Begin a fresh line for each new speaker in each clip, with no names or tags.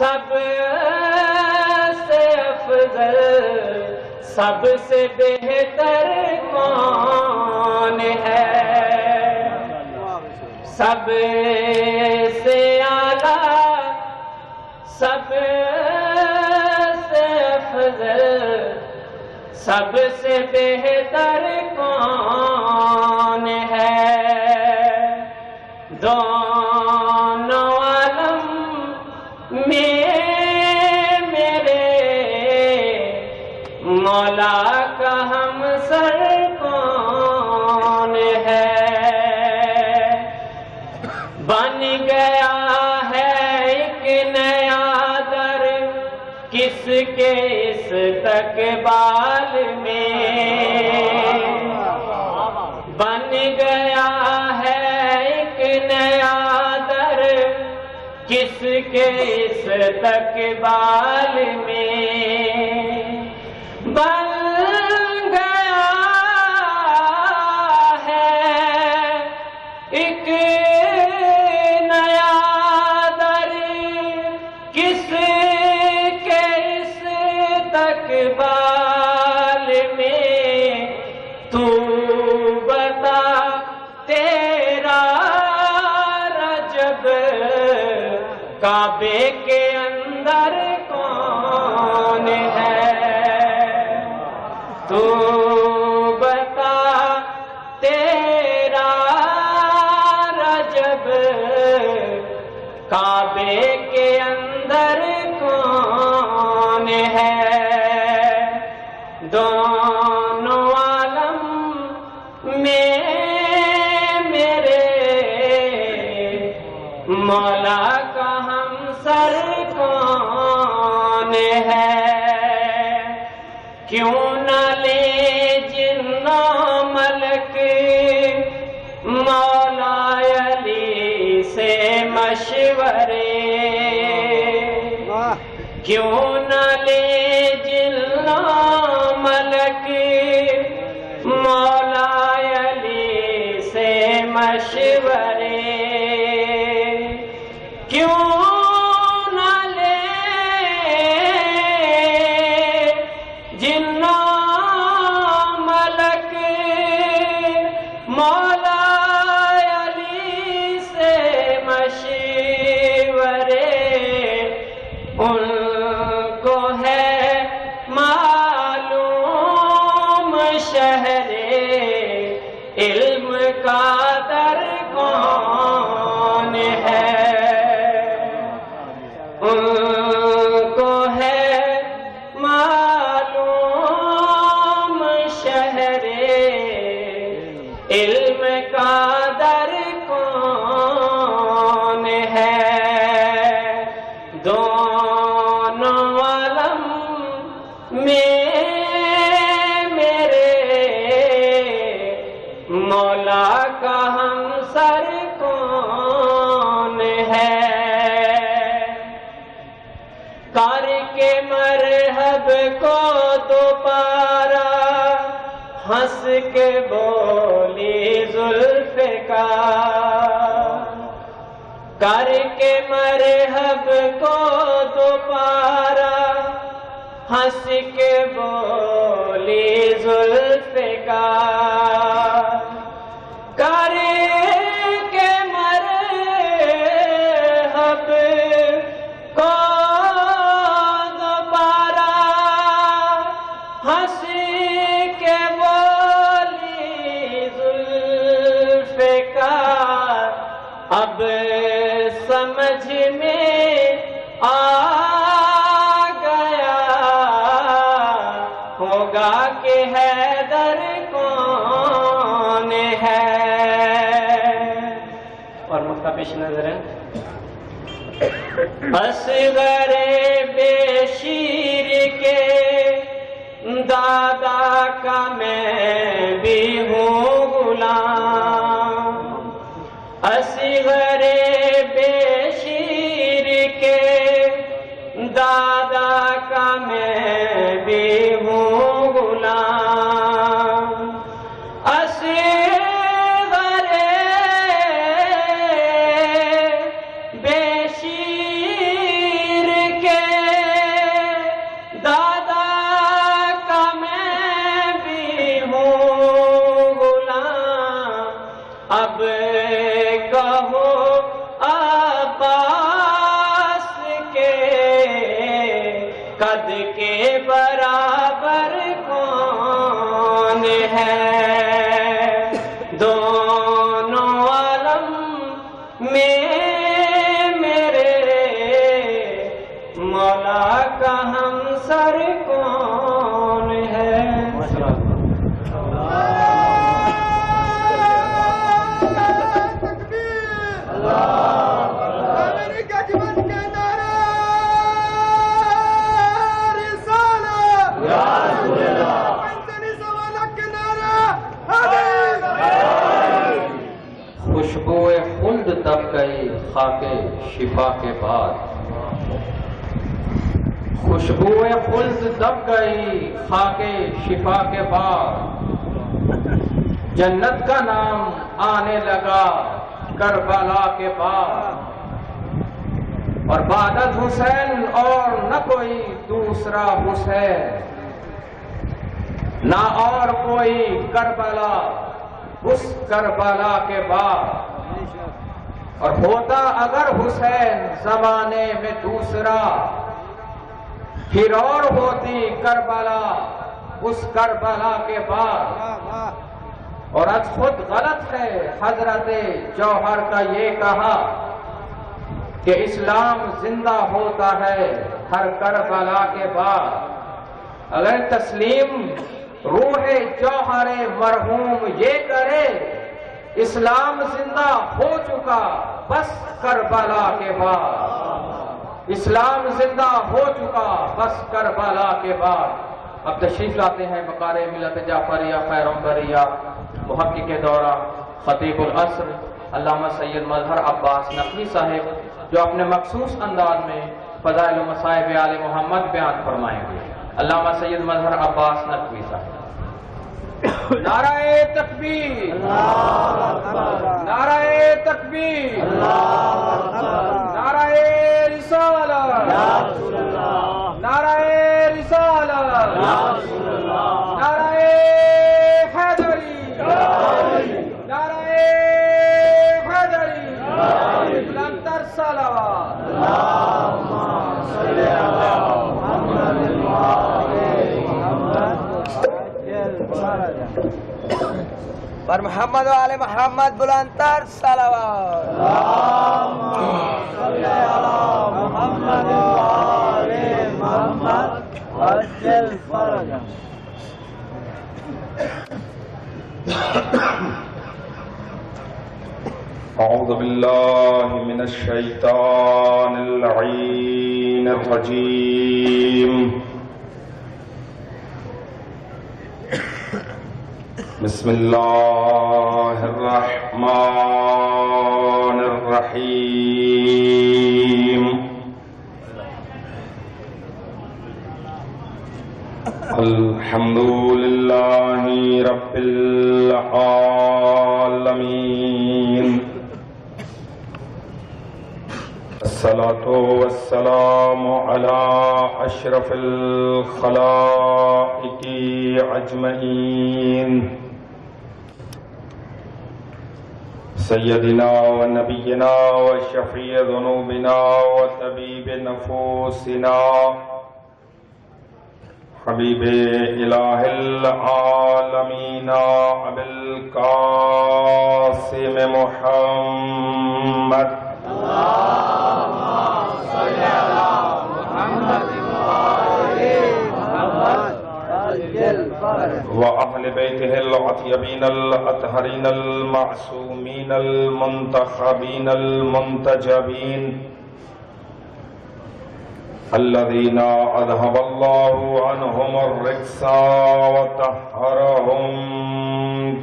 سب سے افضل سب سے بہتر کون ہے؟ سب سے اعلیٰ سب سے افضل سب سے بہتر کون ہے؟ دونوں عالم میں میرے مولا کا ہمسر کون ہے؟ بن گیا ہے ایک نیا در کس کے استقبال میں، بن گیا ہے ایک نیا در کس کے استقبال میں، بن گیا ہے ایک نیا در کس کے استقبال میں، تو بتا تیرا رجب کعبے کے اندر کون ہے؟ تو بتا تیرا رجب کعبے کے اندر کون ہے؟ دونوں عالم میں میرے مولا کا ہمسر کون ہے؟ کیوں نہ لے جن و ملک مولا علی سے مشورے، کیوں نہ لے جن و ملک مولا علی سے مشورے، کیوں نہ لے جن و ملک مولا علی سے مشورے، ان کو ہے معلوم شہر علم کا در کون ہے، ان کو ہے معلوم شہر علم کا در کون ہے؟ دونوں عالم میں میرے مولا کا ہمسر کون ہے؟ کر کے مرحب کو دوبارہ ہنس کے بولی ذوالفقار، کر کے مرحب کو دوبارہ ہنس کے بولی ذوالفقار، کر کے مرحب کو دوبارہ ہنس کے بولی ذوالفقار، اب سمجھ میں آ گیا ہوگا کہ حیدر کون ہے؟ اور مقطع پیش نظر ہے۔ اصغر بے شیر کے دادا کا میں بھی ہوں غلام، اصغر بے شیر کے دادا کا میں بھی ہوں غلام، اصغر بے شیر قد کے برابر کون ہے دونوں عالم میں میرے مولا کا ہمسر کون ہے
خوشبوئے خلد دب گئی خاک شفا کے بعد خوشبوئے خلد دب گئی خاک شفا کے بعد جنت کا نام آنے لگا کربلا کے بعد اور بعد حسین اور نہ کوئی دوسرا حسین نہ اور کوئی کربلا اس کربلا کے بعد اور ہوتا اگر حسین زمانے میں دوسرا پھر اور ہوتی کربلا اس کربلا کے بعد اور آج خود غلط ہے حضرت جوہر کا یہ کہا کہ اسلام زندہ ہوتا ہے ہر کربلا کے بعد اگر تسلیم روح جوہر مرحوم یہ کرے اسلام زندہ ہو چکا بس کربلا کے بعد اسلام زندہ ہو چکا بس کربلا کے بعد اب تشریف لاتے ہیں وقار ملت جعفریہ خیروں بریہ محقق دورہ خطیب العصر علامہ سید مظہر عباس نقوی صاحب جو اپنے مخصوص انداز میں فضائل و مصائب آل محمد بیان فرمائیں گے علامہ سید مظہر عباس نقوی صاحب نعرہ تکبیر نعرہ تکبیر نعرہ رسالت نعرہ رسالت نعرہ حیدری نعرہ حیدری بلندتر صلوات
پر محمد و آل محمد بلندتر صلوات صلی علی محمد و آل محمد عجل فرجہ
اعوذ باللہ من الشیطان اللعین الرجیم بسم اللہ الرحمن الرحیم الحمد للہ رب العالمین الصلاة والسلام على اشرف الخلائق اجمعین سیدنا و نبینا و شفیع ذنوبنا و طبیب نفوسنا حبیب الہ العالمین ابی القاسم محمد وأهل بيته الأطيبين الأطهرين المعصومين المنتخبين المنتجبين الذين أذهب الله عنهم الرجس وطهرهم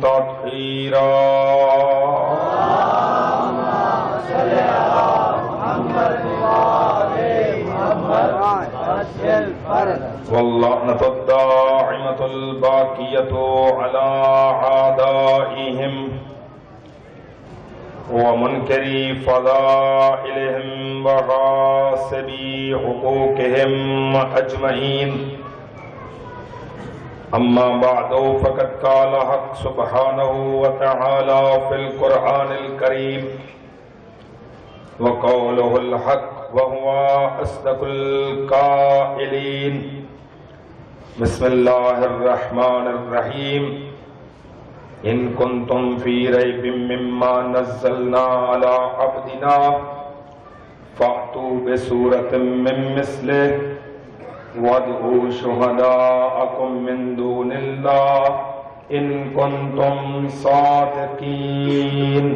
تطهيرا واللعنة الداعمة الباقية على أعدائهم ومنكري فضائلهم وغاصبي حقوقهم أجمعين أما بعد فقد قال حق سبحانه وتعالى في القرآن الكريم وقوله الحق وهو أصدق القائلين بسم الله الرحمن الرحيم إن كنتم في ريب مما نزلنا على عبدنا فأتوا بسورة من مثله وادعوا شهداءكم من دون الله إن كنتم صادقين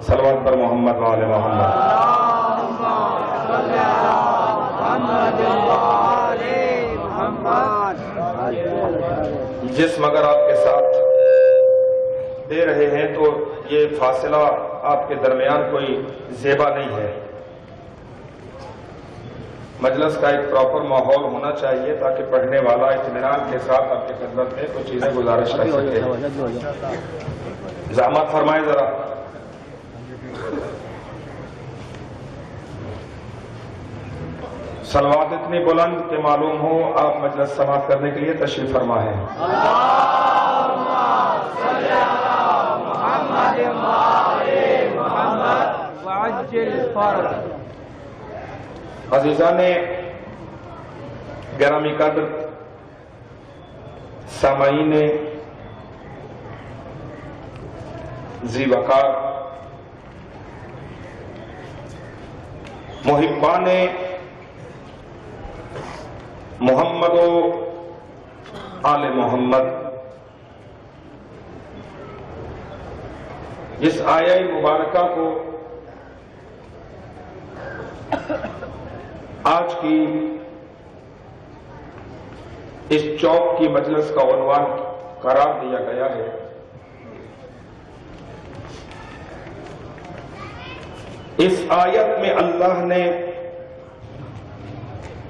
صلوات پر محمد وآل محمد جسم اگر آپ کے ساتھ دے رہے ہیں تو یہ فاصلہ آپ کے درمیان کوئی زیبا نہیں ہے. مجلس کا ایک پراپر ماحول ہونا چاہیے تاکہ پڑھنے والا اطمینان کے ساتھ آپ کی خدمت میں کچھ چیزیں گزارش کر سکے. زحمت فرمائیں ذرا. صلوات اتنی بلند کہ معلوم ہو آپ مجلس سماعت کرنے کے لیے تشریف فرما ہیں. عزیزان گرامی قدر، سامعین ذی وقار، محبان محمد و آل محمد، اس آیہ مبارکہ کو آج کی اس چوک کی مجلس کا عنوان قرار دیا گیا ہے. اس آیت میں اللہ نے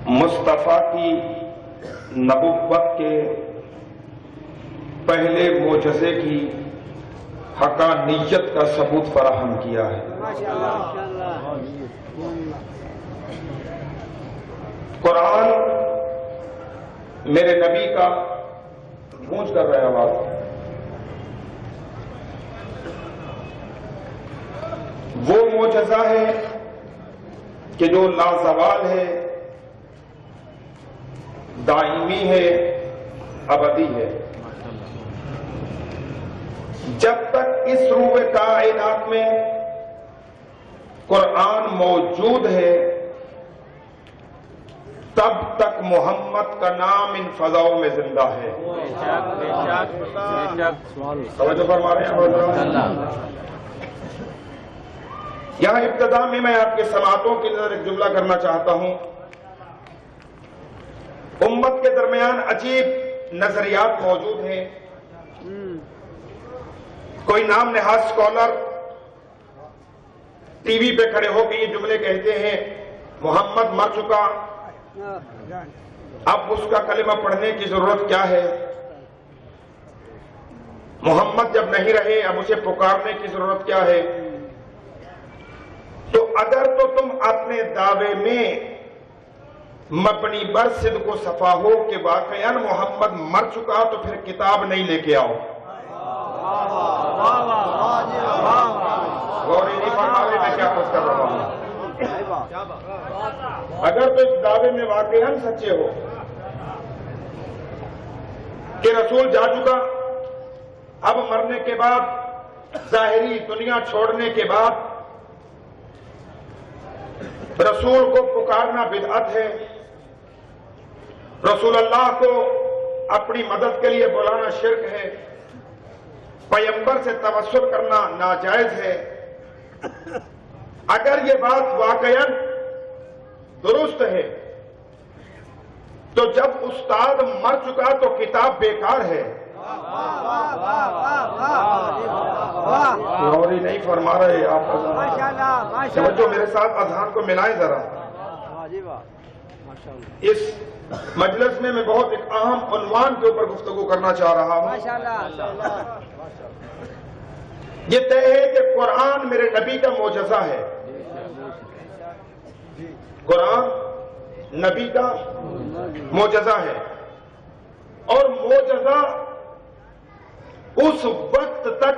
مصطفیٰ کی نبوت کے پہلے معجزے کی حقانیت کا ثبوت فراہم کیا ہے. قرآن میرے نبی کا گونج کر رہا ہے آواز. وہ معجزہ ہے کہ جو لازوال ہے، دائمی ہے، ابدی ہے. جب تک اس روح کائنات میں قرآن موجود ہے تب تک محمد کا نام ان فضاؤں میں زندہ ہے. توجہ فرما رہے ہیں. یہاں ابتدا میں آپ کے سماعتوں کی نظر ایک جملہ کرنا چاہتا ہوں. امت کے درمیان عجیب نظریات موجود ہیں. کوئی نام نہاد اسکالر ٹی وی پہ کھڑے ہو کے یہ جملے کہتے ہیں محمد مر چکا، اب اس کا کلمہ پڑھنے کی ضرورت کیا ہے؟ محمد جب نہیں رہے اب اسے پکارنے کی ضرورت کیا ہے؟ تو اگر تو تم اپنے دعوے میں مبنی بر صدق و صفا ہو کہ واقعاً محمد مر چکا تو پھر کتاب نہیں لے کے آؤ. غور نہیں فرما رہے میں کیا کچھ کر رہا ہوں. اگر تو اس دعوے میں واقعاً سچے ہو کہ رسول جا چکا، اب مرنے کے بعد ظاہری دنیا چھوڑنے کے بعد رسول کو پکارنا بدعت ہے، رسول اللہ کو اپنی مدد کے لیے بلانا شرک ہے، پیغمبر سے توسل کرنا ناجائز ہے. اگر یہ بات واقعاً درست ہے تو جب استاد مر چکا تو کتاب بیکار ہے. غوری نہیں فرما رہے آپ. سمجھو میرے ساتھ اذہان کو ملائیں ذرا. اس مجلس میں بہت ایک اہم عنوان کے اوپر گفتگو کرنا چاہ رہا ہوں. یہ طے ہے کہ قرآن میرے نبی کا معجزہ ہے. قرآن نبی کا معجزہ ہے، اور معجزہ اس وقت تک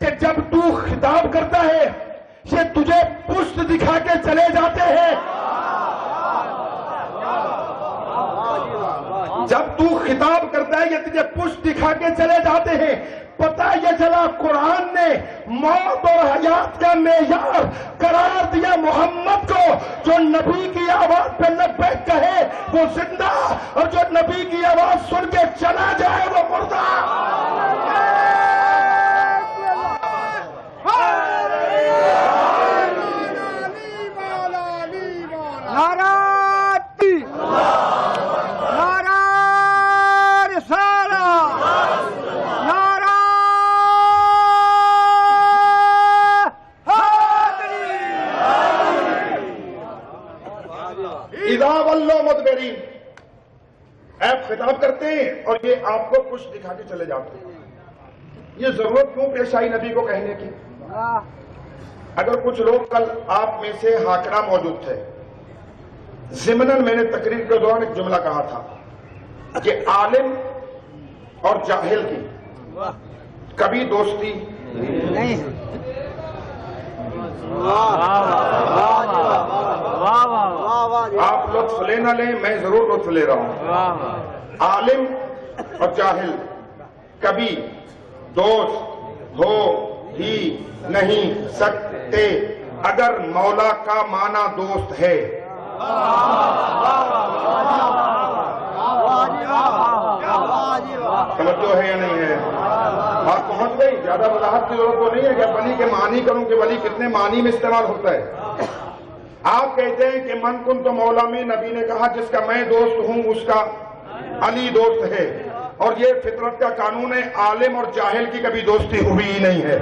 کہ جب تو خطاب کرتا ہے یہ تجھے پشت دکھا کے چلے جاتے ہیں. جب تو خطاب کرتا ہے یہ تجھے پشت دکھا کے چلے جاتے ہیں. پتہ یہ چلا قرآن نے موت اور حیات کا معیار قرار دیا محمد کو. جو نبی کی آواز پہ لبیک کہے وہ زندہ، اور جو نبی کی آواز سن کے چلا جائے وہ مردہ. اذا ولوا مدبرین، آپ خطاب کرتے ہیں اور یہ آپ کو کچھ دکھا کے چلے جاتے ہیں. یہ ضرورت کیوں پیش آئی نبی کو کہنے کی؟ اگر کچھ لوگ کل آپ میں سے حاکرہ موجود تھے، ضمناً میں نے تقریر کے دوران ایک جملہ کہا تھا کہ عالم اور جاہل کی کبھی دوستی نہیں. آپ لطف لے نہ لیں، میں ضرور لطف لے رہا ہوں. عالم اور جاہل کبھی دوست ہو ہی نہیں سکتے اگر مولا کا معنی دوست ہے. توجہ ہے یا نہیں ہے؟ بات پہنچ گئی؟ زیادہ وضاحت کی ضرورت تو نہیں ہے کہ ولی کے معنی کروں کہ ولی کتنے معنی میں استعمال ہوتا ہے. آپ کہتے ہیں کہ من کن تو مولا میں نبی نے کہا جس کا میں دوست ہوں اس کا علی دوست ہے، اور یہ فطرت کا قانون ہے. عالم اور جاہل کی کبھی دوستی ہوئی ہی نہیں ہے.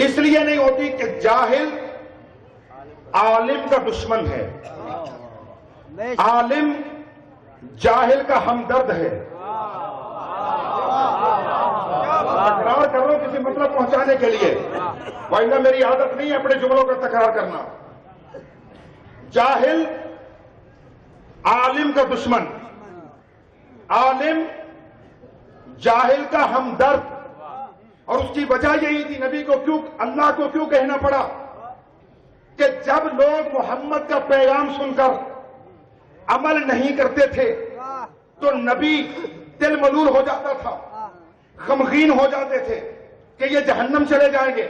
اس لیے نہیں ہوتی کہ جاہل عالم کا دشمن ہے، عالم جاہل کا ہمدرد ہے. تکرار کر رہا ہوں کسی مطلب پہنچانے کے لیے، ورنہ میری عادت نہیں ہے اپنے جملوں کا تکرار کرنا. جاہل عالم کا دشمن، عالم جاہل کا ہمدرد. اور اس کی وجہ یہی تھی نبی کو کیوں، اللہ کو کیوں کہنا پڑا کہ جب لوگ محمد کا پیغام سن کر عمل نہیں کرتے تھے تو نبی دل ملول ہو جاتا تھا، غمگین ہو جاتے تھے کہ یہ جہنم چلے جائیں گے.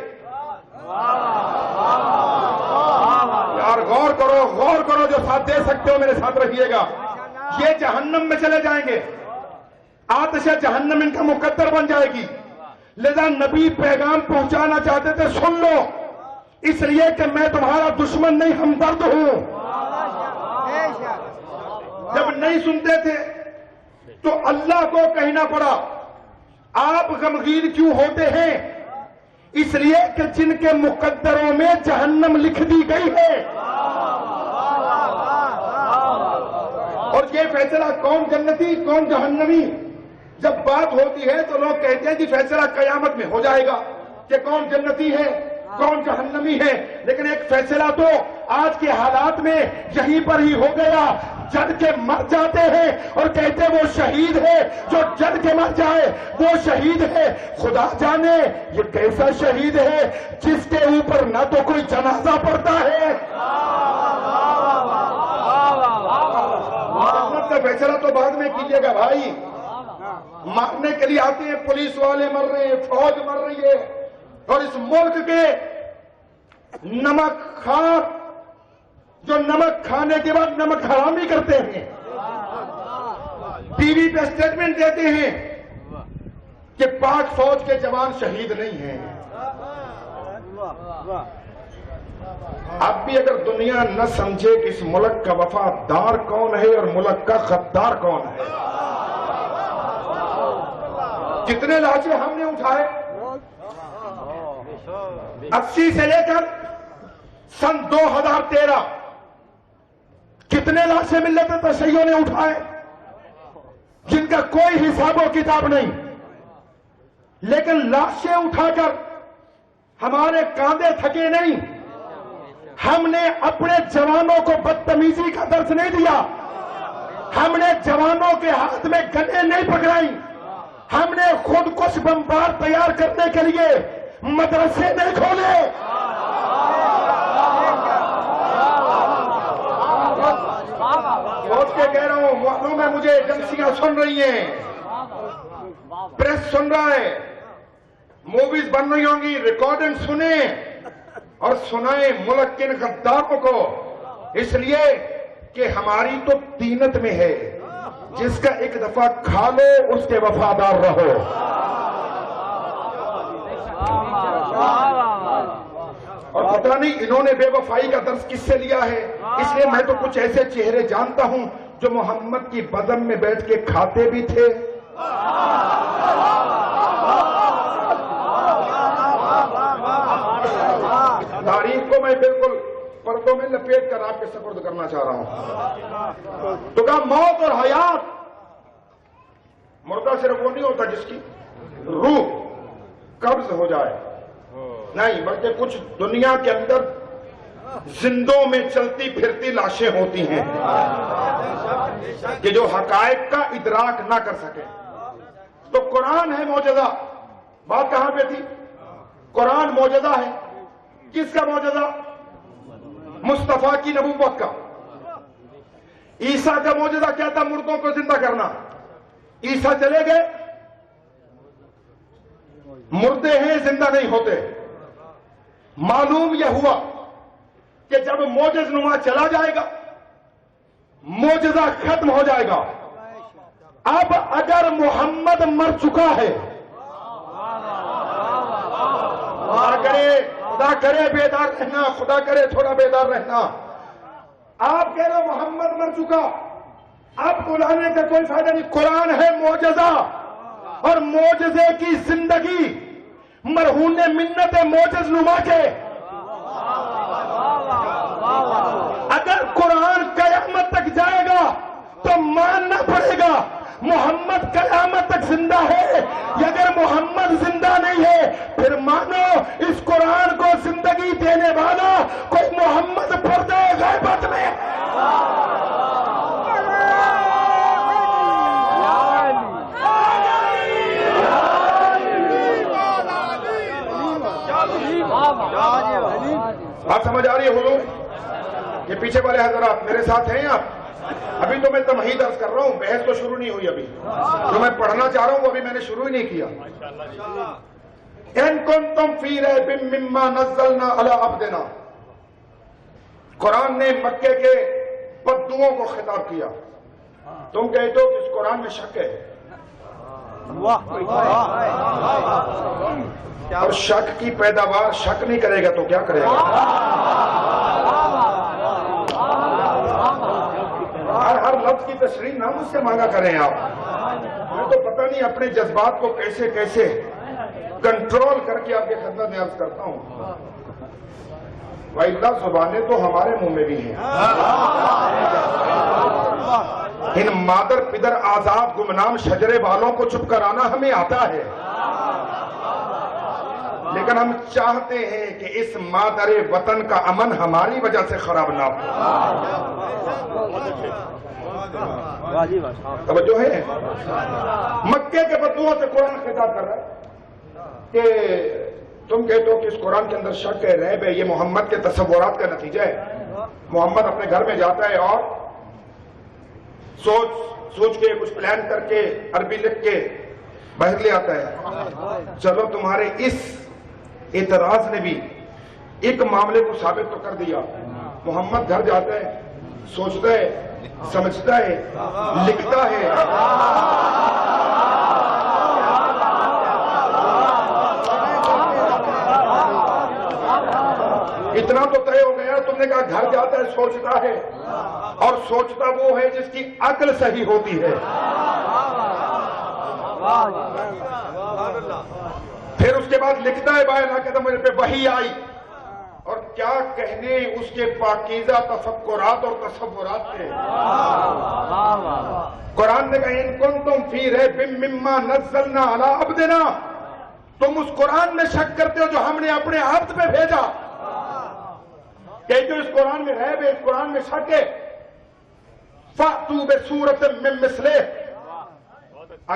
یار غور کرو جو ساتھ دے سکتے ہو میرے ساتھ رہیے گا. یہ جہنم میں چلے جائیں گے، آتش جہنم ان کا مقدر بن جائے گی. لذا نبی پیغام پہنچانا چاہتے تھے سن لو، اس لیے کہ میں تمہارا دشمن نہیں ہمدرد ہوں. جب نہیں سنتے تھے تو اللہ کو کہنا پڑا آپ غمگین کیوں ہوتے ہیں؟ اس لیے کہ جن کے مقدروں میں جہنم لکھ دی گئی ہے. اور یہ فیصلہ کون جنتی کون جہنمی جب بات ہوتی ہے تو لوگ کہتے ہیں کہ فیصلہ قیامت میں ہو جائے گا کہ کون جنتی ہے کون جہنمی ہے. لیکن ایک فیصلہ تو آج کے حالات میں یہیں پر ہی ہو گیا. جد کے مر جاتے ہیں اور کہتے وہ شہید ہے، جو جد کے مر جائے وہ شہید ہے. خدا جانے یہ کیسا شہید ہے جس کے اوپر نہ تو کوئی جنازہ پڑتا ہے. جنت کا فیصلہ تو بعد میں کیجیے گا بھائی. مارنے کے لیے آتے ہیں، پولیس والے مر رہے ہیں، فوج مر رہی ہے، اور اس ملک کے نمک خور جو نمک کھانے کے بعد نمک حرامی کرتے ہیں، ٹی وی پہ اسٹیٹمنٹ دیتے ہیں کہ پاک فوج کے جوان شہید نہیں ہیں. اب بھی اگر دنیا نہ سمجھے کہ اس ملک کا وفادار کون ہے اور ملک کا غدار کون ہے. کتنے لاشیں ہم نے اٹھائے 80 سے لے کر سن 2013، کتنے لاشیں ملت تشیعوں نے اٹھائے جن کا کوئی حساب و کتاب نہیں. لیکن لاشیں اٹھا کر ہمارے کاندھے تھکے نہیں. ہم نے اپنے جوانوں کو بدتمیزی کا درس نہیں دیا. ہم نے جوانوں کے ہاتھ میں گنیں نہیں پکڑائی، ہم نے خود کش بمبار تیار کرنے کے لیے مدرسے نہیں کھولے۔ سوچ کے کہہ رہا ہوں، معلوم ہے مجھے ایجنسیاں سن رہی ہیں، پریس سن رہا ہے، موویز بن رہی ہوں گی، ریکارڈنگ سنیں اور سنائیں ملک کے غداروں کو، اس لیے کہ ہماری تو تینت میں ہے، جس کا ایک دفعہ کھا لو اس کے وفادار رہو۔ اور پتہ نہیں انہوں نے بے وفائی کا درس کس سے لیا ہے، اس لیے میں تو کچھ ایسے چہرے جانتا ہوں جو محمد کی بزم میں بیٹھ کے کھاتے بھی تھے۔ تاریخ کو میں بالکل پردوں میں لپیٹ کر آپ کے سپرد کرنا چاہ رہا ہوں۔ تو کہا موت اور حیات، مردہ صرف وہ نہیں ہوتا جس کی روح قبض ہو جائے، نہیں بلکہ کچھ دنیا کے اندر زندوں میں چلتی پھرتی لاشیں ہوتی ہیں کہ جو حقائق کا ادراک نہ کر سکے۔ تو قرآن ہے معجزہ، بات کہاں پہ تھی؟ قرآن معجزہ ہے، کس کا معجزہ؟ مصطفیٰ کی نبوت کا۔ عیسیٰ کا معجزہ کیا تھا؟ مردوں کو زندہ کرنا۔ عیسیٰ چلے گئے، مردے ہیں زندہ نہیں ہوتے۔ معلوم یہ ہوا کہ جب معجز نما چلا جائے گا معجزہ ختم ہو جائے گا۔ اب اگر محمد مر چکا ہے، خدا کرے بیدار رہنا، خدا کرے تھوڑا بیدار رہنا، آپ کہہ رہے محمد مر چکا، اب بلانے کا کوئی فائدہ نہیں۔ قرآن ہے معجزہ، اور معجزے کی زندگی مرہون منت معجز نما کے۔ اگر قرآن قیامت تک جائے گا تو ماننا پڑے گا محمد قیامت تک زندہ ہے، یا اگر محمد زندہ نہیں ہے پھر مانو اس قرآن کو زندگی دینے والا کوئی محمد پردے غیبت میں۔ بات سمجھ آ رہی ہے حضور؟ یہ پیچھے والے حضرات میرے ساتھ ہیں آپ؟ ابھی تو میں تمہید عرض کر رہا ہوں، بحث تو شروع نہیں ہوئی، ابھی جو میں پڑھنا چاہ رہا ہوں وہ ابھی میں نے شروع ہی نہیں کیا۔ ان کنتم فی ریب مما نزلنا علی عبدنا، قرآن نے مکے کے بدوؤں کو خطاب کیا۔ تم کہتے ہو کہ اس قرآن میں شک ہے، اور شک کی پیداوار شک نہیں کرے گا تو کیا کرے گا؟ ہر لفظ کی تشریح نہ مجھ سے مانگا کریں آپ، میں تو پتہ نہیں اپنے جذبات کو کیسے کیسے کنٹرول کر کے آپ کے خدمت میں عرض کرتا ہوں۔ وَإِلَّا زبانیں تو ہمارے منہ میں بھی ہیں، ان مادر پدر آزاد گمنام شجرے والوں کو چپ کرانا ہمیں آتا ہے، لیکن ہم چاہتے ہیں کہ اس مادر وطن کا امن ہماری وجہ سے خراب نہ ہو۔ توجہ ہے؟ مکے کے بدوؤں سے قرآن خطاب کر رہا ہے کہ تم کہتے ہو کہ اس قرآن کے اندر شک ہے، ریب ہے، یہ محمد کے تصورات کا نتیجہ ہے۔ محمد اپنے گھر میں جاتا ہے اور سوچ کے کچھ پلان کر کے عربی لکھ کے باہر لے آتا ہے۔ چلو تمہارے اس اعتراض نے بھی ایک معاملے کو ثابت تو کر دیا۔ محمد گھر جاتا ہے، سوچتا ہے، سمجھتا ہے، لکھتا ہے، اتنا تو طے ہو گیا۔ تم نے کہا گھر جاتا ہے، سوچتا ہے، اور سوچتا وہ ہے جس کی عقل صحیح ہوتی ہے۔ پھر اس کے بعد لکھتا ہے، باہر آ کے تو مجھے پہ وحی آئی، اور کیا کہنے اس کے پاکیزہ تفکرات اور تصورات تھے۔ قرآن نے کہا ان کنتم فی ریب مما نزلنا علی عبدنا، تم اس قرآن میں شک کرتے ہو جو ہم نے اپنے عبد پہ بھیجا، کہتے ہو اس قرآن میں ریب ہے، اس قرآن میں شک ہے۔ فَأْتُوا بِسُورَةٍ مِّن مِّثْلِهِ.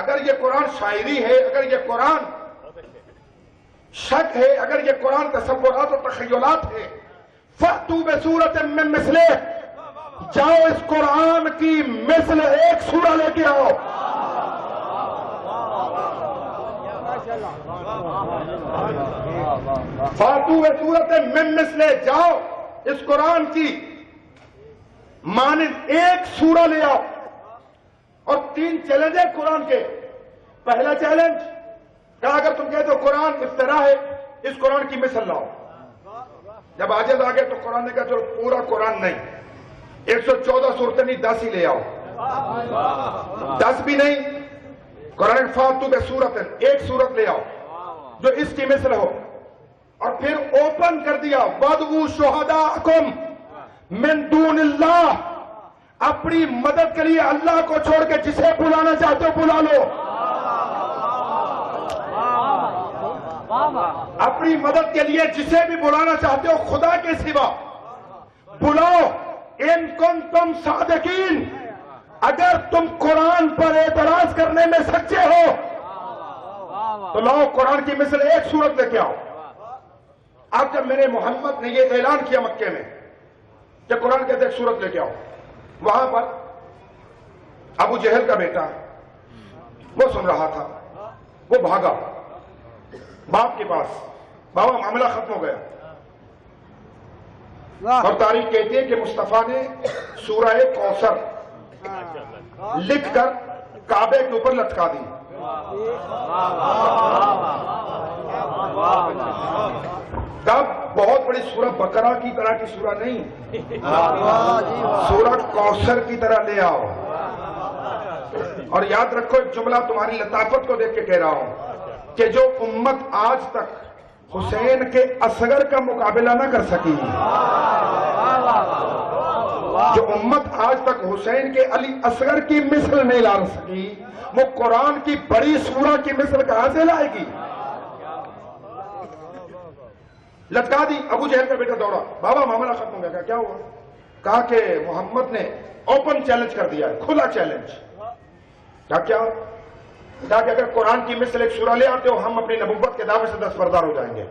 اگر یہ قرآن شاعری ہے، اگر یہ قرآن شک ہے، اگر یہ قرآن تصورات و تخیلات ہے، فَأْتُوا بِسُورَةٍ مِّن مِّثْلِهِ، جاؤ اس قرآن کی مثل ایک سورہ لے کے آؤ. فَأْتُوا بِسُورَةٍ مِّن مِّثْلِهِ، جاؤ اس قرآن کی مانند ایک سورہ لے آؤ. اور 3 چیلنج ہیں قرآن کے. پہلا چیلنج کہا اگر تم کہتے ہو قرآن افترا ہے، اس قرآن کی مثل لاؤ. جب عاجز آ گئے تو قرآن نے کہا چلو پورا قرآن نہیں، 114 صورتیں نہیں، 10 ہی لے آؤ. 10 بھی نہیں، قرآن فاتو بے صورت، ایک صورت لے آؤ جو اس کی مثل ہو. اور پھر اوپن کر دیا وَادْعُوا شُهَدَاءَكُمْ مِن دُونِ اللَّهِ، اپنی مدد کے لیے اللہ کو چھوڑ کے جسے بلانا چاہتے ہو بلا لو. اپنی مدد کے لیے جسے بھی بلانا چاہتے ہو خدا کے سوا بلاؤ. ان کنتم صادقین، اگر تم قرآن پر اعتراض کرنے میں سچے ہو تو لاؤ قرآن کی مثل ایک صورت لے کے آؤ. اب جب میرے محمد نے یہ اعلان کیا مکے میں کہ قرآن کہتے ایک صورت لے کے آؤ، وہاں پر ابو جہل کا بیٹا وہ سن رہا تھا، وہ بھاگا باپ کے پاس. بابا معاملہ ختم ہو گیا. اور تاریخ کہتی ہے کہ مصطفیٰ نے سورہ کوثر لکھ کر کعبے کے اوپر لٹکا دی. تب بہت بڑی سورہ بقرہ کی طرح کی سورہ نہیں، سورہ کوثر کی طرح لے آؤ. اور یاد رکھو ایک جملہ تمہاری لطافت کو دیکھ کے کہہ رہا ہوں کہ جو امت آج تک حسین کے اصغر کا مقابلہ نہ کر سکی، جو امت آج تک حسین کے علی اصغر کی مثل نہیں لا سکی، وہ قرآن کی بڑی سورہ کی مثل کہاں سے لائے گی؟ لٹکا دی. ابو جہل کا بیٹا دوڑا، بابا معاملہ ختم ہو گیا. کیا ہوا؟ کہا کہ محمد نے اوپن چیلنج کر دیا ہے، کھلا چیلنج. کیا کہا کہ اگر قرآن کی مثل ایک سورہ لے آتے ہو ہم اپنی نبوت کے دعوے سے دستبردار ہو جائیں گے.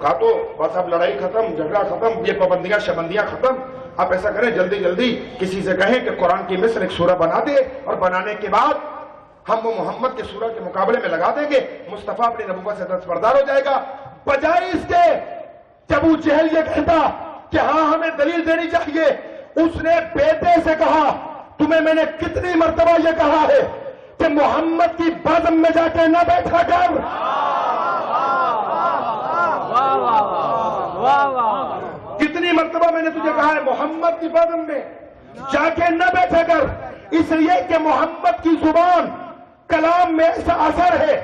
کہا تو بس اب لڑائی ختم، جھگڑا ختم، یہ پابندیاں شبندیاں ختم. آپ ایسا کریں جلدی جلدی کسی سے کہیں کہ قرآن کی مثل ایک سورہ بنا دے، اور بنانے کے بعد ہم وہ محمد کے سورہ کے مقابلے میں لگا دیں گے، مصطفیٰ اپنی نبوت سے دستبردار ہو جائے گا. بجائے اس کے کہ ابو جہل یہ کہتا کہ ہاں ہمیں دلیل دینی چاہیے، اس نے بیٹے سے کہا تمہیں میں نے کتنی مرتبہ یہ کہا ہے کہ محمد کی بزم میں جا کے نہ بیٹھا کر. کتنی مرتبہ میں نے تجھے کہا ہے محمد کی بزم میں جا کے نہ بیٹھا کر، اس لیے کہ محمد کی زبان کلام میں ایسا اثر ہے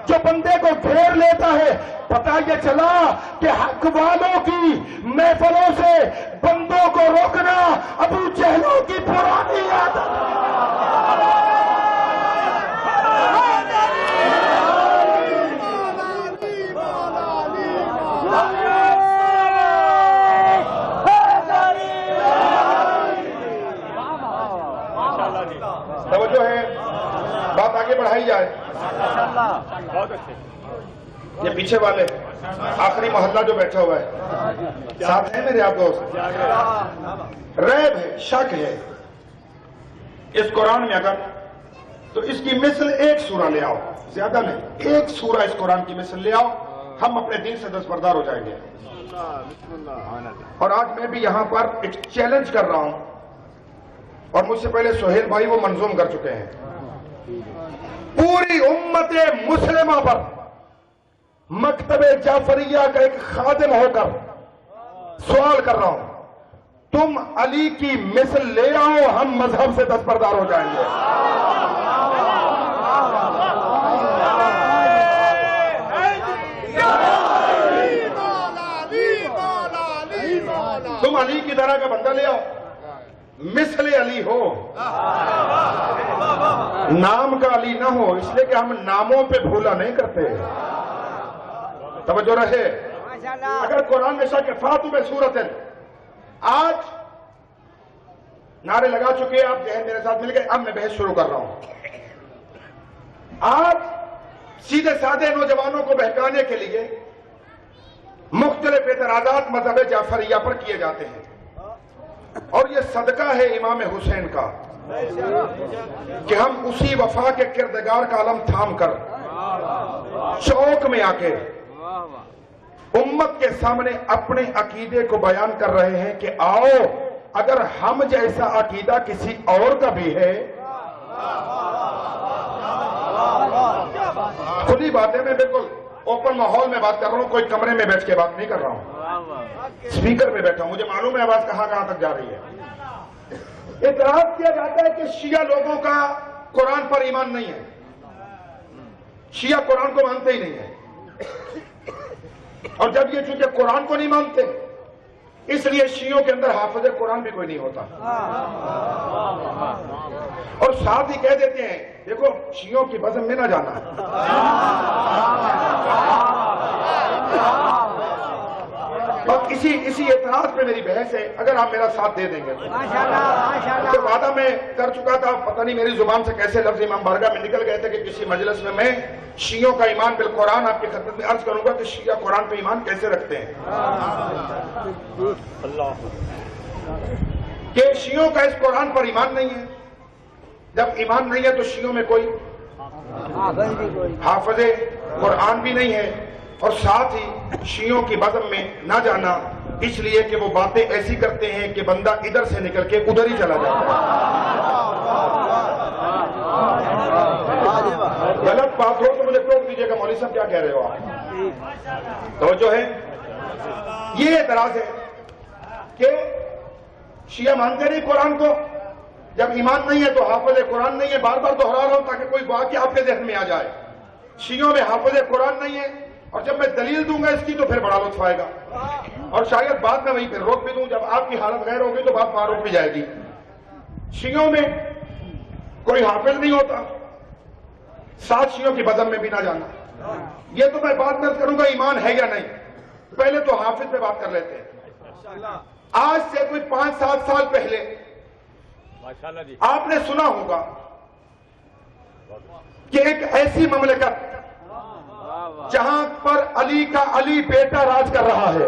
جو بندے کو گھیر لیتا ہے. پتہ یہ چلا کہ حق والوں کی محفلوں سے بندوں کو روکنا ابو جہلوں کی پرانی عادت. توجہ ہے، بات آگے بڑھائی جائے. یہ پیچھے والے آخری محلہ جو بیٹھا ہوا ہے ساتھ ہیں میرے آپ دوست، ریب ہے، شک ہے اس قرآن میں اگر تو اس کی مثل ایک سورہ لے آؤ، زیادہ نہیں، ایک سورہ اس قرآن کی مثل لے آؤ، ہم اپنے دین سے دستبردار ہو جائیں گے. اور آج میں بھی یہاں پر ایک چیلنج کر رہا ہوں، اور مجھ سے پہلے سہیل بھائی وہ منظوم کر چکے ہیں. پوری امت مسلمہ پر مکتب جعفریہ کا ایک خادم ہو کر سوال کر رہا ہوں، تم علی کی مثل لے آؤ، ہم مذہب سے دستبردار ہو جائیں گے. تم علی کی طرح کا بندہ لے آؤ، مثل علی ہو، نام کا علی نہ ہو، اس لیے کہ ہم ناموں پہ بھولا نہیں کرتے. توجہ رہے. اگر قرآن میں شک فاتو بے صورت، آج نعرے لگا چکے، آپ ذہن میرے ساتھ مل گئے، اب میں بحث شروع کر رہا ہوں۔ آپ سیدھے سادے نوجوانوں کو بہکانے کے لیے مختلف اعتراضات مذہب جعفریہ پر کیے جاتے ہیں، اور یہ صدقہ ہے امام حسین کا کہ ہم اسی وفا کے کردگار کا علم تھام کر چوک میں آ کے امت کے سامنے اپنے عقیدے کو بیان کر رہے ہیں کہ آؤ، اگر ہم جیسا عقیدہ کسی اور کا بھی ہے۔ کھلی باتیں، میں بالکل اوپن ماحول میں بات کر رہا ہوں، کوئی کمرے میں بیٹھ کے بات نہیں کر رہا ہوں، اسپیکر پہ بیٹھا ہوں، مجھے معلوم ہے آواز کہاں کہاں تک جا رہی ہے۔ اعتراض کیا جاتا ہے کہ شیعہ لوگوں کا قرآن پر ایمان نہیں ہے، شیعہ قرآن کو مانتے ہی نہیں ہے، اور جب یہ چونکہ قرآن کو نہیں مانتے اس لیے شیعوں کے اندر حافظ قرآن بھی کوئی نہیں ہوتا، اور ساتھ ہی کہہ دیتے ہیں دیکھو شیعوں کی بزم میں نہ جانا ہے۔ اور اسی اعتراض پہ میری بحث ہے، اگر آپ میرا ساتھ دے دیں گے تو وعدہ میں کر چکا تھا، پتہ نہیں میری زبان سے کیسے لفظ امام بارگاہ میں نکل گئے تھے کہ کسی مجلس میں شیعوں کا ایمان بالقرآن آپ کی خدمت میں عرض کروں گا کہ شیعہ قرآن پہ ایمان کیسے رکھتے ہیں، کہ شیعوں کا اس قرآن پر ایمان نہیں ہے۔ جب ایمان نہیں ہے تو شیعوں میں کوئی حافظ قرآن بھی نہیں ہے، اور ساتھ ہی شیعوں کی بزم میں نہ جانا اس لیے کہ وہ باتیں ایسی کرتے ہیں کہ بندہ ادھر سے نکل کے ادھر ہی چلا جاتا ہے۔ غلط بات ہو تو مجھے ٹوک دیجیے گا، مولوی صاحب کیا کہہ رہے ہو آپ؟ توجہ ہے، یہ اعتراض ہے کہ شیعہ مانتے نہیں قرآن کو، جب ایمان نہیں ہے تو حافظ قرآن نہیں ہے۔ بار بار دہرا رہا ہوں تاکہ کوئی واقعہ آپ کے ذہن میں آ جائے، شیعوں میں حافظ قرآن نہیں ہے، اور جب میں دلیل دوں گا اس کی تو پھر بڑا لطف آئے گا، اور شاید بعد میں وہیں پھر روک بھی دوں، جب آپ کی حالت غیر ہوگی تو بات وہاں روک بھی جائے گی۔ شیعوں میں کوئی حافظ نہیں ہوتا، ساتھ شیعوں کی بزم میں بھی نہ جانا، یہ تو میں بات میں کروں گا ایمان ہے یا نہیں، پہلے تو حافظ پہ بات کر لیتے ہیں۔ آج سے کوئی 5-7 سال پہلے آپ نے سنا ہوگا کہ ایک ایسی مملکت جہاں پر علی کا علی بیٹا راج کر رہا ہے،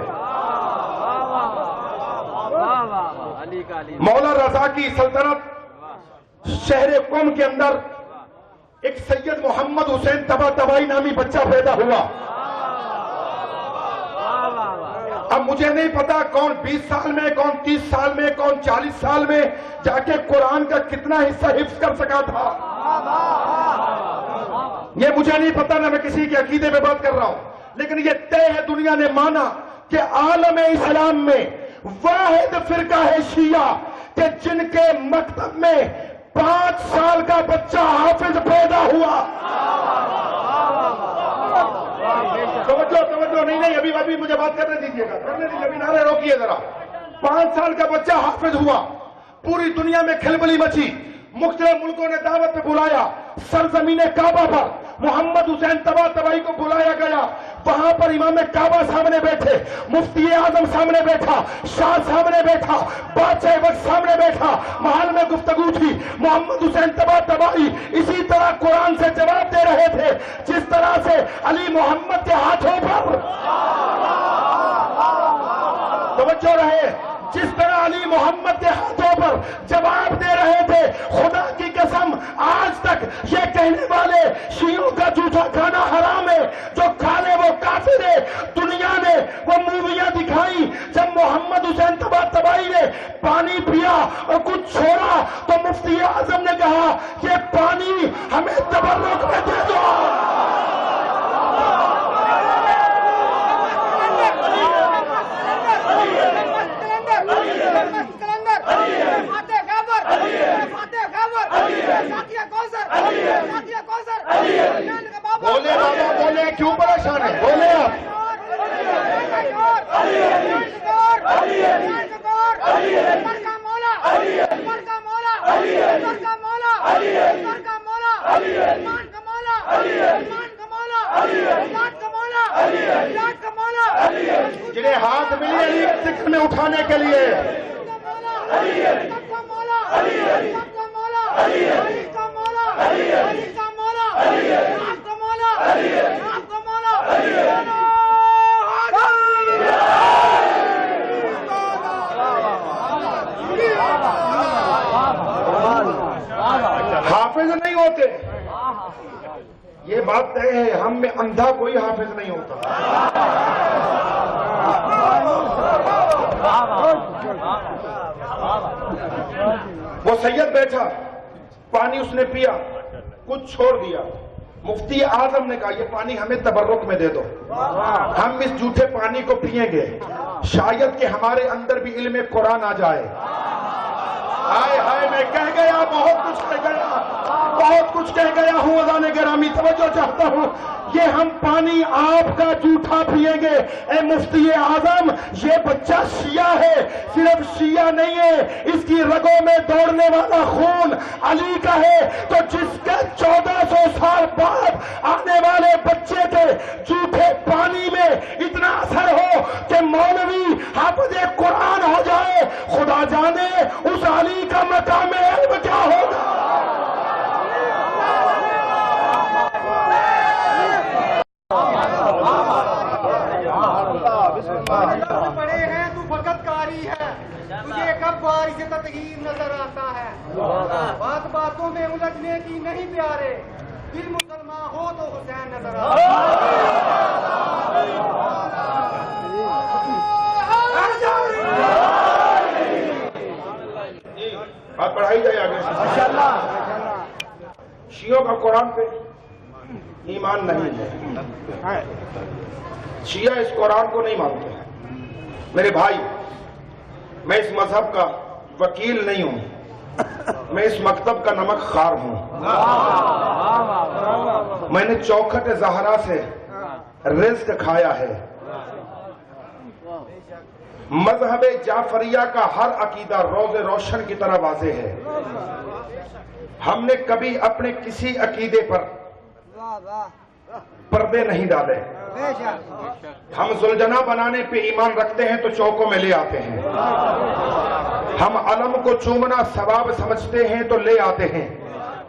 مولا رضا کی سلطنت، شہر قم کے اندر ایک سید محمد حسین طباطبائی نامی بچہ پیدا ہوا۔ اب مجھے نہیں پتا کون 20 سال میں، کون 30 سال میں، کون 40 سال میں جا کے قرآن کا کتنا حصہ حفظ کر سکا تھا، یہ مجھے نہیں پتا، نہ میں کسی کے عقیدے پہ بات کر رہا ہوں، لیکن یہ طے ہے، دنیا نے مانا کہ عالم اسلام میں واحد فرقہ ہے شیعہ کہ جن کے مکتب میں 5 سال کا بچہ حافظ پیدا ہوا۔ توجہ نہیں، ابھی مجھے بات کرنے دیجیے گا، ابھی نعرے روکیے ذرا۔ 5 سال کا بچہ حافظ ہوا، پوری دنیا میں کھلبلی مچی، مختلف ملکوں نے دعوت پہ بلایا، سرزمین کعبہ پر محمد حسین طباطبائی کو بلایا گیا، وہاں پر امام کعبہ سامنے بیٹھے، مفتی اعظم سامنے بیٹھا، شاہ سامنے بیٹھا، بادشاہ وقت سامنے بیٹھا، محل میں گفتگو تھی، محمد حسین طباطبائی اسی طرح قرآن سے جواب دے رہے تھے جس طرح سے علی محمد کے ہاتھوں پر، توجہ رہے، جس طرح علی محمد کے ہاتھوں پر جواب دے رہے تھے۔ خدا کی قسم آج تک یہ کہنے والے شیعوں کا جھوٹا کھانا حرام ہے، جو کھا لے وہ کافر ہے۔ دنیا نے وہ موویاں دکھائی، جب محمد حسین طباطبائی نے پانی پیا اور کچھ چھوڑا تو مفتی اعظم نے کہا یہ پانی ہمیں تبرک میں دے دو۔ بولے بابا بولے، کیوں پریشان ہے؟ بولے آپ۔ جنہیں ہاتھ ملی علی ذکر میں اٹھانے کے لیے،
علی کا مولا علی کا مولا علی کا مولا آپ کا مولا آپ کا مولا
حافظ نہیں ہوتے، یہ بات طے ہے، ہم میں اندھا کوئی حافظ نہیں ہوتا۔ وہ سید بیٹھا، پانی اس نے پیا، کچھ چھوڑ دیا، مفتی اعظم نے کہا یہ پانی ہمیں تبرک میں دے دو، ہم اس جھوٹے پانی کو پئیں گے، شاید کہ ہمارے اندر بھی علم قرآن آ جائے۔ ہائے ہائے میں کہہ گیا، بہت کچھ کہہ گیا، بہت کچھ کہہ گیا ہوں۔ اذان گرامی توجہ چاہتا ہوں، یہ ہم پانی آپ کا جھوٹا پئیں گے۔ اے مفتی اعظم، یہ بچہ شیعہ ہے، صرف شیعہ نہیں ہے، اس کی رگوں میں دوڑنے والا خون علی کا ہے، تو جس کے 1400 سال بعد آنے والے بچے کے جھوٹے پانی میں اتنا اثر ہو کہ مولوی حافظ قرآن ہو جائے، خدا جانے اس علی کا مقام علم کیا ہوگا۔
پڑے ہیں تو فقط کاری ہے، تجھے کب بارش تطہیر نظر آتا ہے، بات باتوں میں الجھنے کی نہیں پیارے، دل مسلمان ہو تو حسین نظر آتا
بات پڑھائی جائے آگے۔ شیعوں کا قرآن پہ ایمان نہیں ہے، شیعہ اس قرآن کو نہیں مانتے۔ میرے بھائی، میں اس مذہب کا وکیل نہیں ہوں، میں اس مکتب کا نمک خار ہوں۔ میں نے چوکھٹ زہرا سے رزق کھایا ہے۔ مذہب جعفریہ کا ہر عقیدہ روز روشن کی طرح واضح ہے۔ ہم نے کبھی اپنے کسی عقیدے پر پردے نہیں ڈالے۔ ہم زلجنا بنانے پہ ایمان رکھتے ہیں تو چوکوں میں لے آتے ہیں، ہم علم کو چومنا ثواب سمجھتے ہیں تو لے آتے ہیں۔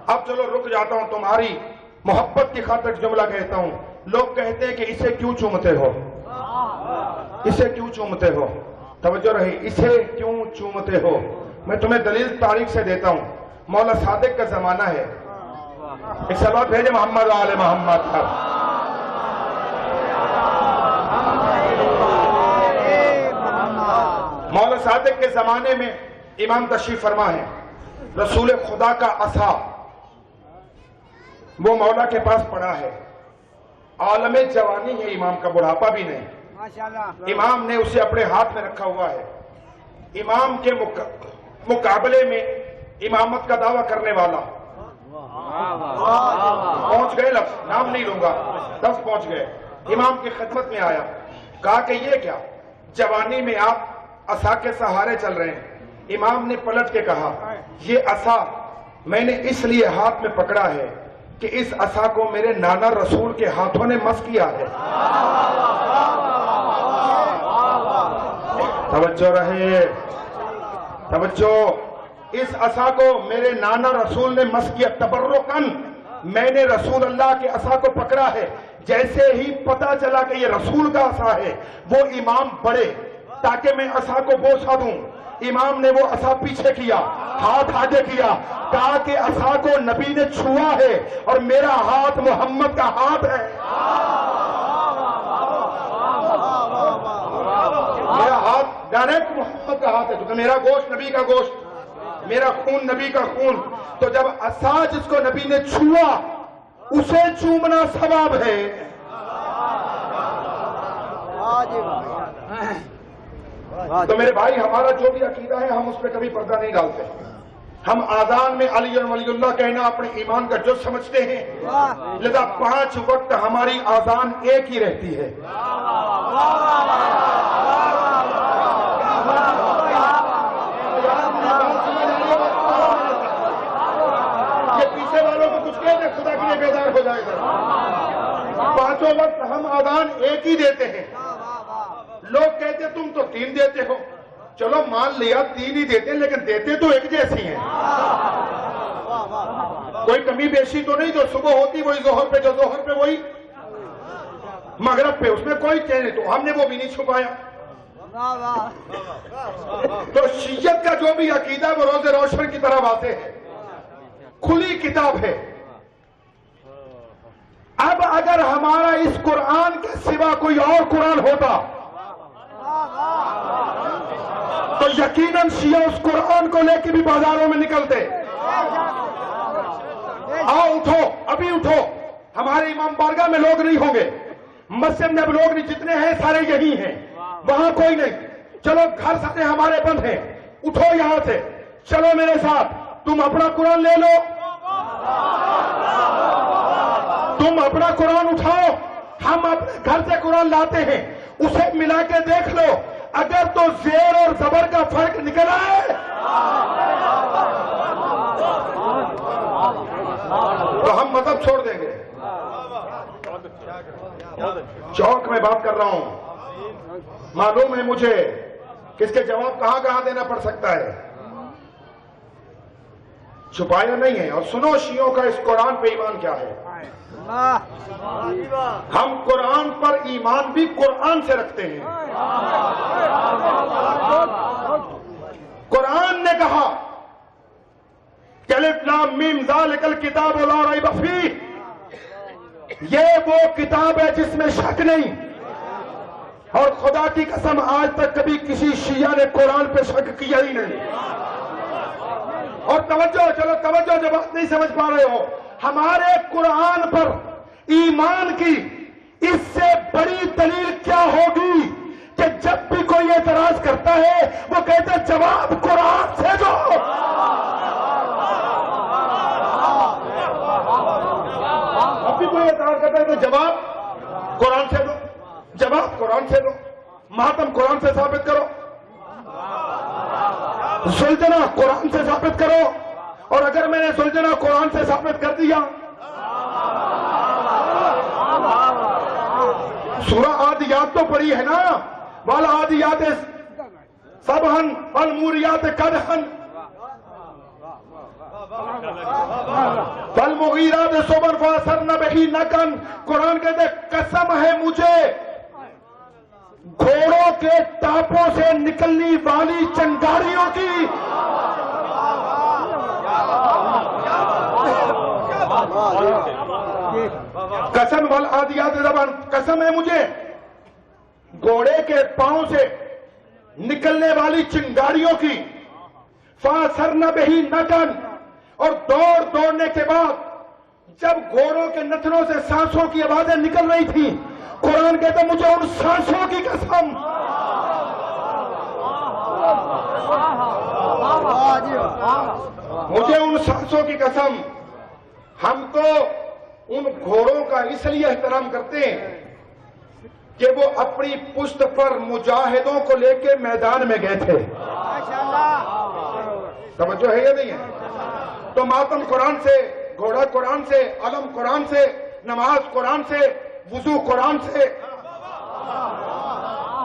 اب چلو رک جاتا ہوں، تمہاری محبت کی خاطر جملہ کہتا ہوں۔ لوگ کہتے ہیں کہ اسے کیوں چومتے ہو، اسے کیوں چومتے ہو؟ توجہ رہی، اسے کیوں چومتے ہو؟ میں تمہیں دلیل تاریخ سے دیتا ہوں۔ مولا صادق کا زمانہ ہے، ایک صلوات بھیجے محمد آل محمد کا۔ مولا صادق کے زمانے میں امام تشریف فرما ہے، رسول خدا کا عصا وہ مولا کے پاس پڑا ہے، عالم جوانی ہے امام کا، بڑھاپا بھی نہیں۔ امام نے اسے اپنے ہاتھ میں رکھا ہوا ہے۔ امام کے مقابلے میں امامت کا دعویٰ کرنے والا پہنچ گئے، لفظ نام نہیں لوں گا، لفظ پہنچ گئے، امام کی خدمت میں آیا، کہا کہ یہ کیا جوانی میں آپ عصا کے سہارے چل رہے ہیں؟ امام نے پلٹ کے کہا یہ عصا میں نے اس لیے ہاتھ میں پکڑا ہے کہ اس عصا کو میرے نانا رسول کے ہاتھوں نے مس کیا ہے۔ توجہ رہے، توجہ، اس عصا کو میرے نانا رسول نے مس کیا، تبرکن میں نے رسول اللہ کے عصا کو پکڑا ہے۔ جیسے ہی پتا چلا کہ یہ رسول کا عصا ہے، وہ امام بڑھے تاکہ میں عصا کو بوسہ دوں۔ امام نے وہ عصا پیچھے کیا، ہاتھ آگے کیا، کہا کہ عصا کو نبی نے چھوا ہے اور میرا ہاتھ محمد کا ہاتھ ہے۔ میرا ہاتھ ڈائریکٹ محمد کا ہاتھ ہے، کیونکہ میرا گوشت نبی کا گوشت، میرا خون نبی کا خون۔ تو جب عصا جس کو نبی نے چھوا اسے چومنا ثواب ہے۔ تو میرے بھائی، ہمارا جو بھی عقیدہ ہے ہم اس پہ کبھی پردہ نہیں ڈالتے۔ ہم آذان میں علی ولی اللہ کہنا اپنے ایمان کا جز سمجھتے ہیں، لذا 5 وقت ہماری آذان ایک ہی رہتی ہے۔ یہ پیچھے والوں کو کچھ کہتے خدا کے لیے بیدار ہو جائے گا۔ 5 وقت ہم آذان ایک ہی دیتے ہیں۔ لوگ کہتے تم تو 3 دیتے ہو، چلو مان لیا 3 ہی دیتے ہیں لیکن دیتے تو ایک جیسی ہیں. کوئی کمی بیشی تو نہیں, جو صبح ہوتی وہی ظہر پہ, جو ظہر پہ وہی مغرب پہ, اس میں کوئی چینج نہیں. تو ہم نے وہ بھی نہیں چھپایا. تو شیعت کا جو بھی عقیدہ وہ روز روشن کی طرح واضح ہے, کھلی کتاب ہے. اب اگر ہمارا اس قرآن کے سوا کوئی اور قرآن ہوتا تو یقیناً شیعہ اس قرآن کو لے کے بھی بازاروں میں نکلتے. آؤ اٹھو, ابھی اٹھو. ہمارے امام بارگاہ میں لوگ نہیں ہوں گے, مسجد میں اب لوگ نہیں, جتنے ہیں سارے یہی ہیں, وہاں کوئی نہیں. چلو گھر سارے ہمارے بند ہیں, اٹھو یہاں سے, چلو میرے ساتھ. تم اپنا قرآن لے لو, تم اپنا قرآن اٹھاؤ, ہم اپنے گھر سے قرآن لاتے ہیں, اسے ملا کے دیکھ لو. اگر تو زیر اور زبر کا فرق نکل آئے تو ہم مذہب چھوڑ دیں گے. چوک میں بات کر رہا ہوں, معلوم ہے مجھے کس کے جواب کہاں کہاں دینا پڑ سکتا ہے, چھپایا نہیں ہے. اور سنو شیعوں کا اس قرآن پہ ایمان کیا ہے. ہم قرآن پر ایمان بھی قرآن سے رکھتے ہیں. قرآن نے کہا کہ الف لام میم ذالک الکتاب لا ریب فیہ, یہ وہ کتاب ہے جس میں شک نہیں. اور خدا کی قسم آج تک کبھی کسی شیعہ نے قرآن پہ شک کیا ہی نہیں. اور توجہ, چلو توجہ, جب آپ نہیں سمجھ پا رہے ہو, ہمارے قرآن پر ایمان کی اس سے بڑی دلیل کیا ہوگی کہ جب بھی کوئی اعتراض کرتا ہے وہ کہتے ہیں جواب قرآن سے دو. اب بھی کوئی اعتراض کرتا ہے تو جواب قرآن سے دو, جواب قرآن سے دو. ماتم قرآن سے ثابت کرو, سلطنہ قرآن سے ثابت کرو. اور اگر میں نے سلطنہ قرآن سے ثابت کر دیا, سورہ عادیات تو پڑھی ہے نا, والعادیات سبحن والموریات قدحن فالمغیرات صبحن فاثرن بہ نقعا. قرآن کہتے قسم ہے مجھے گھوڑوں کے ٹاپوں سے نکلنے والی چنگاریوں کی. قسم والعادیات زبان, قسم ہے مجھے گھوڑے کے پاؤں سے نکلنے والی چنگاریوں کی. فاثرن بہ نقعا, اور دوڑنے کے بعد جب گھوڑوں کے نتنوں سے سانسوں کی آوازیں نکل رہی تھیں, قرآن کہتا مجھے ان سانسوں کی قسم. مجھے ان سانسوں کی قسم. ہم تو ان گھوڑوں کا اس لیے احترام کرتے ہیں کہ وہ اپنی پشت پر مجاہدوں کو لے کے میدان میں گئے تھے. توجہ ہے یا نہیں ہے؟ تو ماتم قرآن سے, گھوڑا قرآن سے, علم قرآن سے, نماز قرآن سے, وضو قرآن سے,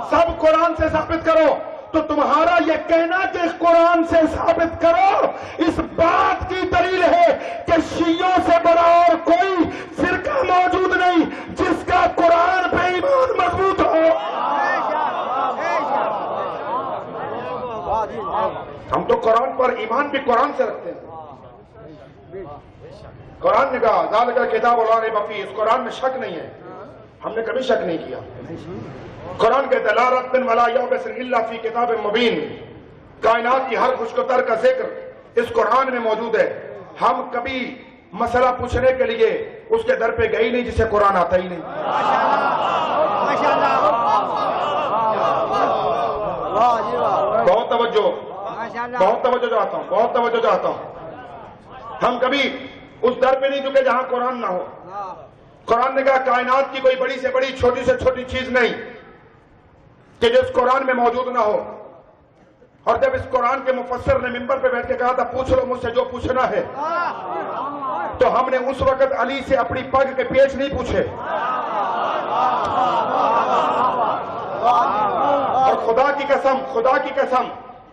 سب قرآن سے ثابت کرو. تو تمہارا یہ کہنا کہ قرآن سے ثابت کرو اس بات کی دلیل ہے کہ شیعوں سے بڑا اور کوئی فرقہ موجود نہیں جس کا قرآن پہ ایمان مضبوط ہو. ہم تو قرآن پر ایمان بھی قرآن سے رکھتے ہیں. قرآن نے کہا ذالک الکتاب لا ریب فیہ, اس قرآن میں شک نہیں ہے. ہم نے کبھی شک نہیں کیا. قرآن کہتا ہے لا رتب ولا یابس الا فی کتاب مبین. کائنات کی ہر خوش تر کا ذکر اس قرآن میں موجود ہے. ہم کبھی مسئلہ پوچھنے کے لیے اس کے در پہ گئی نہیں جسے قرآن آتا ہی نہیں. بہت توجہ, بہت توجہ چاہتا ہوں, بہت توجہ چاہتا ہوں. ہم کبھی اس در پہ نہیں جھکے جہاں قرآن نہ ہو. قرآن نے کہا کائنات کی کوئی بڑی سے بڑی چھوٹی سے چھوٹی چیز نہیں کہ جو اس قرآن میں موجود نہ ہو. اور جب اس قرآن کے مفسر نے منبر پہ بیٹھ کے کہا تھا پوچھ لو مجھ سے جو پوچھنا ہے, تو ہم نے اس وقت علی سے اپنی پگ کے پیچ نہیں پوچھے. اور خدا کی قسم, خدا کی قسم,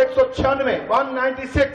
196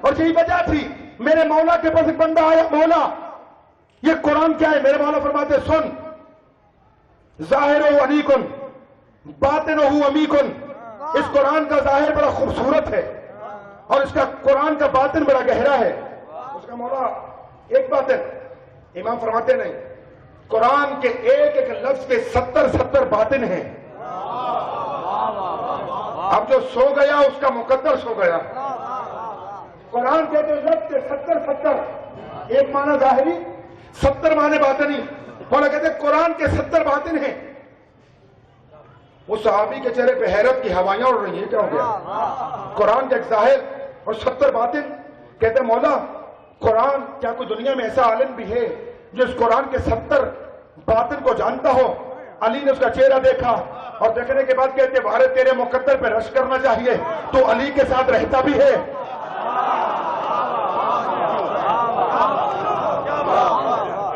اور یہی وجہ تھی میرے مولا کے پاس ایک بندہ آیا, مولا یہ قرآن کیا ہے؟ میرے مولا فرماتے سن, ظاہرہ علیکن باطنہ امیکن, اس قرآن کا ظاہر بڑا خوبصورت ہے اور اس کا قرآن کا باطن بڑا گہرا ہے. اس کا مولا ایک باطن, امام فرماتے نہیں, قرآن کے ایک ایک لفظ کے 70 باطن ہیں. اب جو سو گیا اس کا مقدر سو گیا. قرآن کے جو لفظ کے 70 ایک معنی ظاہری 70 معنی باطنی. مولا کہتے ہیں قرآن کے 70 باطن ہیں. وہ صحابی کے چہرے پہ حیرت کی ہوائیاں اڑ رہی ہیں, کیا ہو گیا؟ قرآن کا ایک ظاہر اور 70 باطن. کہتے ہیں مولا قرآن, کیا کوئی دنیا میں ایسا عالم بھی ہے جو اس قرآن کے 70 باطن کو جانتا ہو؟ علی نے اس کا چہرہ دیکھا اور دیکھنے کے بعد کہتے بھارت تیرے مقدر پہ رشک کرنا چاہیے, تو علی کے ساتھ رہتا بھی ہے.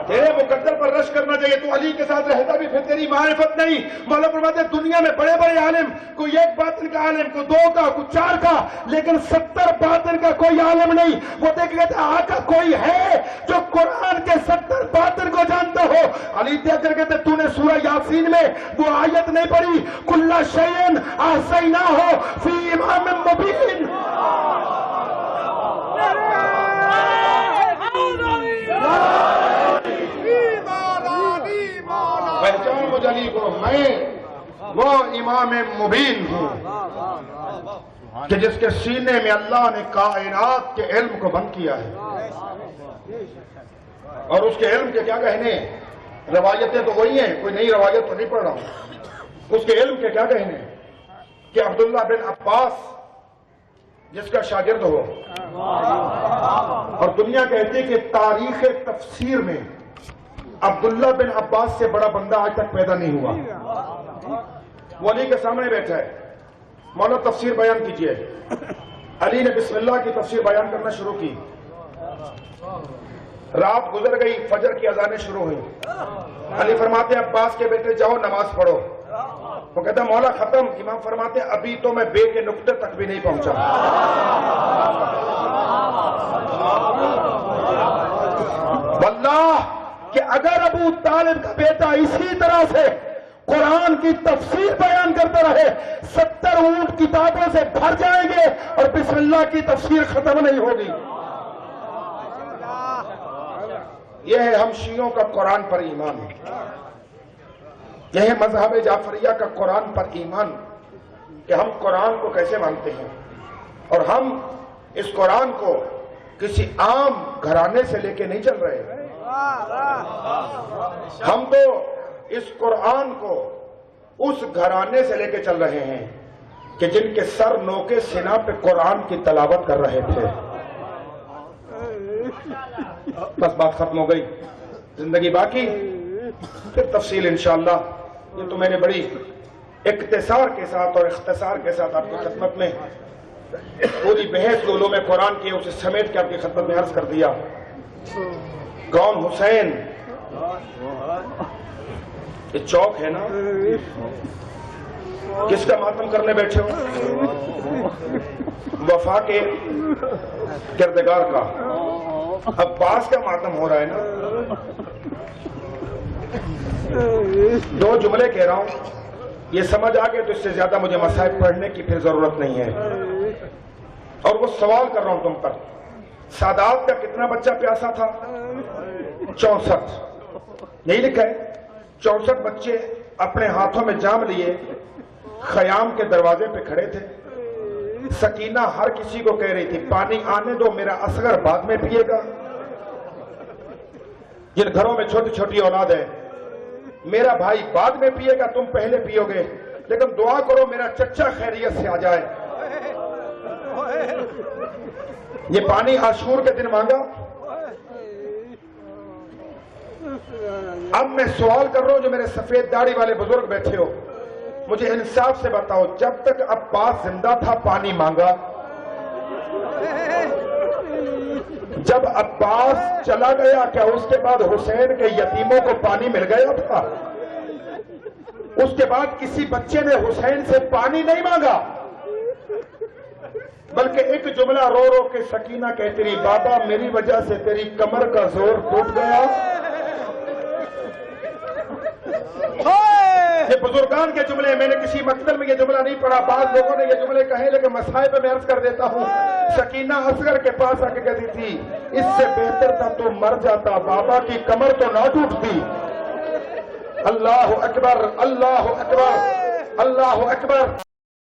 تیرے مقدر پر رشک کرنا چاہیے, تو علی کے ساتھ رہتا بھی, پھر تیری معرفت نہیں. مولا فرماتے دنیا میں بڑے بڑے عالم, کوئی ایک باطن کا عالم, کوئی 2 کا, کوئی 4 کا, لیکن 70 باطن کا کوئی عالم نہیں. وہ دیکھ کہتے آقا کوئی ہے جو قرآن کے 70 باطن کو جانتا ہو؟ علی دیکھ کر کہتے تو نے سورہ یاسین میں وہ آیت نہیں پڑھی, کل شیء احصیناہ فی امام مبین. پہچان مجھ علی کو, میں وہ امام مبین ہوں کہ جس کے سینے میں اللہ نے کائنات کے علم کو بند کیا ہے. اور اس کے علم کے کیا کہنے, روایتیں تو وہی ہیں, کوئی نئی روایت تو نہیں پڑھ رہا ہوں. اس کے علم کے کیا کہنے کہ عبداللہ بن عباس جس کا شاگرد ہو, اور دنیا کہتی ہے کہ تاریخ تفسیر میں عبداللہ بن عباس سے بڑا بندہ آج تک پیدا نہیں ہوا. وہ علی کے سامنے بیٹھا ہے, مولا تفسیر بیان کیجئے. علی نے بسم اللہ کی تفسیر بیان کرنا شروع کی. رات گزر گئی, فجر کی اذانیں شروع ہوئی. علی فرماتے عباس کے بیٹے جاؤ نماز پڑھو. وہ کہتا مولا ختم. امام فرماتے ابھی تو میں بے کے نقطے تک بھی نہیں پہنچا. واللہ کہ اگر ابو طالب کا بیٹا اسی طرح سے قرآن کی تفسیر بیان کرتا رہے, 70 اونٹ کتابوں سے بھر جائیں گے اور بسم اللہ کی تفسیر ختم نہیں ہوگی. یہ ہے ہم شیعوں کا قرآن پر ایمان, یہ ہے مذہب جعفریہ کا قرآن پر ایمان, کہ ہم قرآن کو کیسے مانتے ہیں. اور ہم اس قرآن کو کسی عام گھرانے سے لے کے نہیں چل رہے. ہم تو اس قرآن کو اس گھرانے سے لے کے چل رہے ہیں کہ جن کے سر نوکے سنا پہ قرآن کی تلاوت کر رہے تھے. بس بات ختم ہو گئی, زندگی باقی, پھر تفصیل انشاءاللہ. یہ تو میں نے بڑی اختصار کے ساتھ اور اختصار کے ساتھ آپ کی خدمت میں پوری بحث علوم قرآن کی اسے سمیٹ کے آپ کی خدمت میں عرض کر دیا. کون حسین, یہ چوک ہے نا, کس کا ماتم کرنے بیٹھے ہو؟ وفا کے کردگار کا. عباس کا ماتم ہو رہا ہے نا. 2 جملے کہہ رہا ہوں, یہ سمجھ آ گئے تو اس سے زیادہ مجھے مسائل پڑھنے کی پھر ضرورت نہیں ہے. اور وہ سوال کر رہا ہوں تم پر, سادات کا کتنا بچہ پیاسا تھا؟ 64. یہی لکھا ہے 64 بچے اپنے ہاتھوں میں جام لیے خیام کے دروازے پہ کھڑے تھے. سکینہ ہر کسی کو کہہ رہی تھی پانی آنے دو, میرا اصغر بعد میں پیے گا. جن گھروں میں چھوٹی چھوٹی اولاد ہے, میرا بھائی بعد میں پیے گا, تم پہلے پیو گے, لیکن دعا کرو میرا چچا خیریت سے آ جائے. یہ پانی عاشور کے دن مانگا. اب میں سوال کر رہا ہوں جو میرے سفید داڑھی والے بزرگ بیٹھے ہو, مجھے انصاف سے بتاؤ, جب تک عباس زندہ تھا پانی مانگا؟ جب عباس چلا گیا کیا اس کے بعد حسین کے یتیموں کو پانی مل گیا تھا؟ اس کے بعد کسی بچے نے حسین سے پانی نہیں مانگا. بلکہ ایک جملہ رو رو کے سکینہ کہتی رہی، بابا میری وجہ سے تیری کمر کا زور ٹوٹ گیا۔ یہ بزرگان کے جملے، میں نے کسی مقتل میں یہ جملہ نہیں پڑھا، بعض لوگوں نے یہ جملے کہے، لیکن مسائب میں عرض کر دیتا ہوں، سکینہ اصغر کے پاس آ کے کہتی تھی اس سے بہتر تھا تو مر جاتا، بابا کی کمر تو نہ ٹوٹتی۔ اللہ اکبر، اللہ اکبر، اللہ اکبر۔